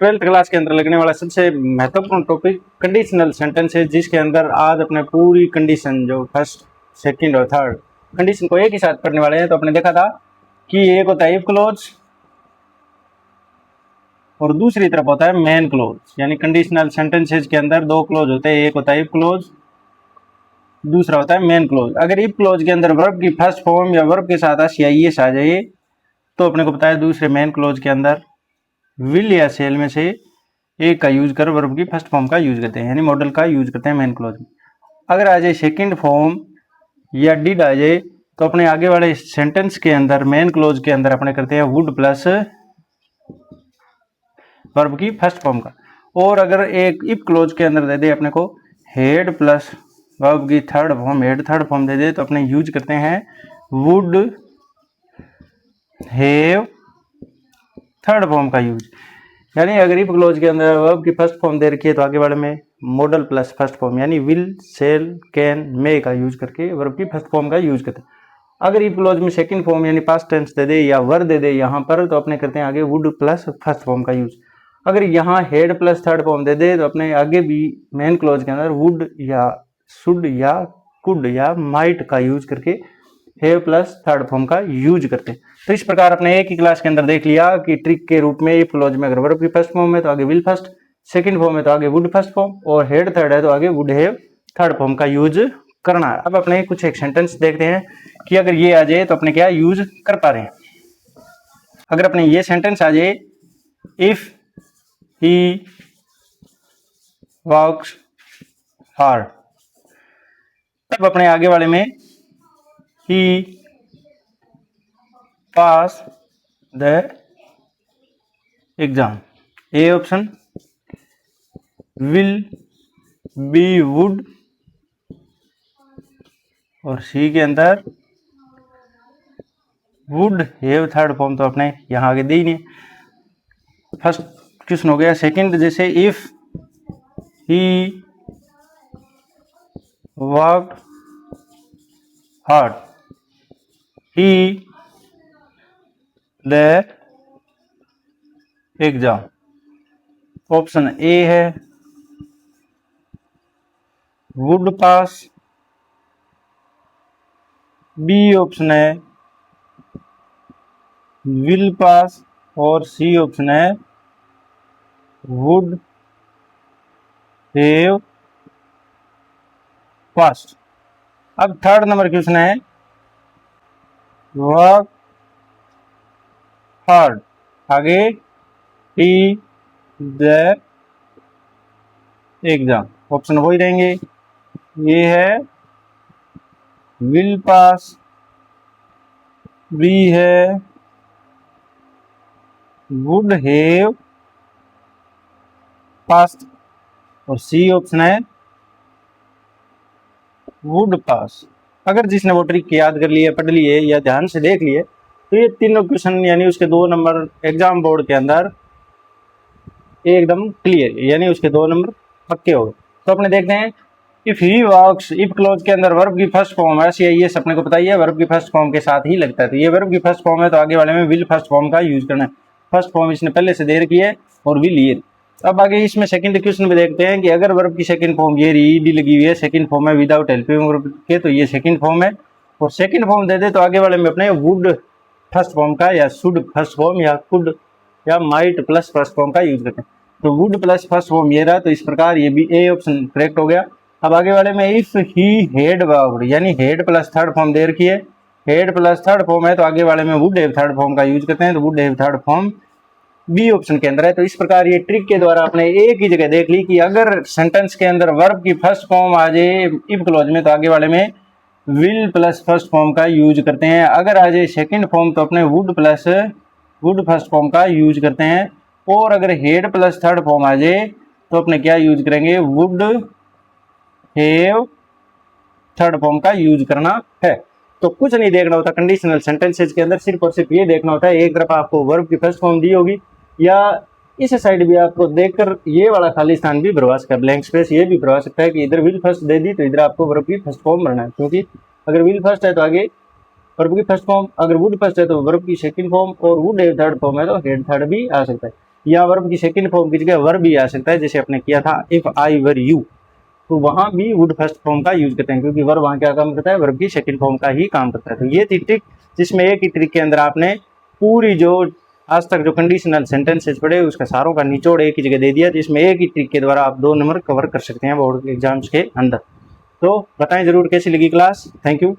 Twelfth class के अंदर लगने वाला सबसे महत्वपूर्ण टॉपिक कंडीशनल सेंटेंस है, जिसके अंदर आज अपने पूरी कंडीशन जो फर्स्ट सेकंड और थर्ड कंडीशन को एक ही साथ पढ़ने वाले हैं। तो अपने देखा था कि एक होता है इफ क्लोज और दूसरी तरफ होता है मेन क्लोज, यानी कंडीशनल सेंटेंसेज के अंदर दो क्लोज होते हैं, एक होता है इफ क्लोज, दूसरा होता है मेन क्लोज। अगर इफ क्लोज के अंदर वर्ब की फर्स्ट फॉर्म या वर्ब के साथ एस आ जाए तो अपने को बताया दूसरे मेन क्लोज के अंदर विल या सेल में से एक का यूज कर वर्ब की फर्स्ट फॉर्म का यूज करते हैं, यानी मॉडल का यूज करते हैं मेन क्लोज में। अगर आ जाए सेकंड फॉर्म या डिड आ जाए तो अपने आगे वाले सेंटेंस के अंदर मेन क्लोज के अंदर अपने करते हैं वुड प्लस वर्ब की फर्स्ट फॉर्म का। और अगर एक इफ क्लोज के अंदर दे दे अपने को हेड प्लस वर्ब की third form, had third form दे दे तो अपने यूज करते हैं वुड हैव थर्ड फॉर्म का यूज। यानी अगर इफ क्लोज के अंदर वर्ब की फर्स्ट फॉर्म दे रखी है तो आगे वाले में मॉडल प्लस फर्स्ट फॉर्म यानी विल सेल कैन मे का यूज करके वर्ब की फर्स्ट फॉर्म का यूज करते हैं। अगर इफ क्लोज में सेकंड फॉर्म यानी पास्ट टेंस दे दे या वर दे दे यहाँ पर तो अपने करते हैं आगे वुड प्लस फर्स्ट फॉर्म का यूज। अगर यहाँ हेड प्लस थर्ड फॉर्म दे दे तो अपने आगे भी मेन क्लोज के अंदर वुड या शुड या कुड या माइट का यूज करके हैव प्लस थर्ड फॉर्म का यूज करते हैं। तो इस प्रकार अपने एक ही क्लास के अंदर देख लिया कि ट्रिक के रूप में इफ क्लोज में अगर वर्ब की फर्स्ट फॉर्म है तो आगे विल फर्स्ट, सेकंड फॉर्म है तो आगे वुड फर्स्ट फॉर्म और हेड थर्ड है तो आगे वुड हैव थर्ड फॉर्म का यूज करना है। अब अपने कुछ एक सेंटेंस देखते हैं कि अगर ये आ जाए तो अपने क्या यूज कर पा रहे हैं। अगर अपने ये सेंटेंस आ जाए इफ ही वर्क्स हार्ड, तब अपने आगे वाले में ही pass the exam, A option will be would और सी के अंदर वुड हैव थर्ड फॉर्म तो अपने यहां आगे दी नहीं। फर्स्ट क्वेश्चन हो गया। सेकंड जैसे if he worked hard he the exam, option A है वुड पास, बी ऑप्शन है विल पास और सी ऑप्शन है वुड हैव पास्ड। अब थर्ड नंबर क्वेश्चन है वर्क हार्ड, आगे ही द एग्जाम, ऑप्शन हो ही रहेंगे। ये है विल पास, बी है वुड हैव पास्ड और सी ऑप्शन है वुड पास। अगर जिसने वो ट्रिक याद कर लिए, पढ़ लिए या ध्यान से देख लिए तो ये तीनों क्वेश्चन यानी उसके 2 नंबर एग्जाम बोर्ड के अंदर एकदम क्लियर, यानी उसके 2 नंबर पक्के हो गए। तो अपने देखते हैं if he works, if close के अंदर वर्ब की फर्स्ट फॉर्म है ये अपने को पता ही है वर्ब की फर्स्ट फॉर्म के साथ ही लगता है। तो ये वर्ब की फर्स्ट फॉर्म है तो आगे वाले में विल फर्स्ट फॉर्म का यूज करना है। फर्स्ट फॉर्म इसने पहले से दे रखी है और विल ये। अब आगे इसमें सेकंड क्वेश्चन में देखते हैं कि अगर वर्ब की सेकंड फॉर्म ये डी लगी हुई है, सेकंड फॉर्म है विदाउट हेल्पिंग वर्ब के, तो ये सेकंड फॉर्म है और सेकंड फॉर्म दे दे तो आगे वाले में अपने वुड फर्स्ट फॉर्म का या शुड फर्स्ट फॉर्म या कुड या माइट प्लस फर्स्ट फॉर्म का यूज करते हैं। तो वुड प्लस फर्स्ट फॉर्म ये रहा, तो इस प्रकार ये भी ए ऑप्शन करेक्ट हो गया। अब आगे वाले में इफ ही हेड वर्क्ड, यानी हेड प्लस थर्ड फॉर्म दे रखी है, हेड प्लस थर्ड फॉर्म है तो आगे वाले में वुड हैव थर्ड फॉर्म का यूज करते हैं, तो would have third form B option के अंदर है। तो इस प्रकार ये ट्रिक के द्वारा आपने एक ही जगह देख ली कि अगर सेंटेंस के अंदर वर्ब की फर्स्ट फॉर्म आ जाए इफ क्लोज में तो आगे वाले में विल प्लस फर्स्ट फॉर्म का यूज करते हैं। अगर आ जाए सेकंड फॉर्म तो अपने would plus would first form का यूज करते हैं। और अगर हेड प्लस थर्ड फॉर्म आ जाए तो अपने क्या यूज करेंगे, वुड हैव थर्ड फॉर्म का यूज करना है। तो कुछ नहीं देखना होता कंडीशनल सेंटेंसेज के अंदर, सिर्फ और सिर्फ ये देखना होता है एक तरफ आपको वर्ब की फर्स्ट फॉर्म दी होगी या इस साइड भी आपको देखकर ये वाला खाली स्थान भी भरवा सकता है, ब्लैंक स्पेस ये भी भरवा सकता है कि इधर विल फर्स्ट दे दी तो इधर आपको वर्ब की फर्स्ट फॉर्म भरना है, क्योंकि अगर विल फर्स्ट है तो आगे वर्ब की फर्स्ट फॉर्म, अगर वुड फर्स्ट है तो वर्ब की सेकंड फॉर्म और वुड हैव थर्ड फॉर्म है तो हेड थर्ड भी आ सकता है। या वर्ब की सेकंड फॉर्म की जगह वर्ब भी आ सकता है, जैसे आपने किया था इफ आई वर यू, तो वहां भी वुड फर्स्ट फॉर्म का यूज करते हैं, क्योंकि वर्ब वहां क्या काम करता है, वर्ब की सेकंड फॉर्म का ही काम करता है। तो ये थी ट्रिक, जिसमें एक ही ट्रिक के अंदर आपने पूरी जो आज तक जो कंडीशनल सेंटेंसेस पढ़े उसका सारों का निचोड़ एक ही जगह दे दिया, जिसमें एक ही ट्रिक के द्वारा आप 2 नंबर कवर कर सकते हैं बोर्ड एग्जाम्स के अंदर। तो बताएं जरूर कैसी लगी क्लास। Thank you.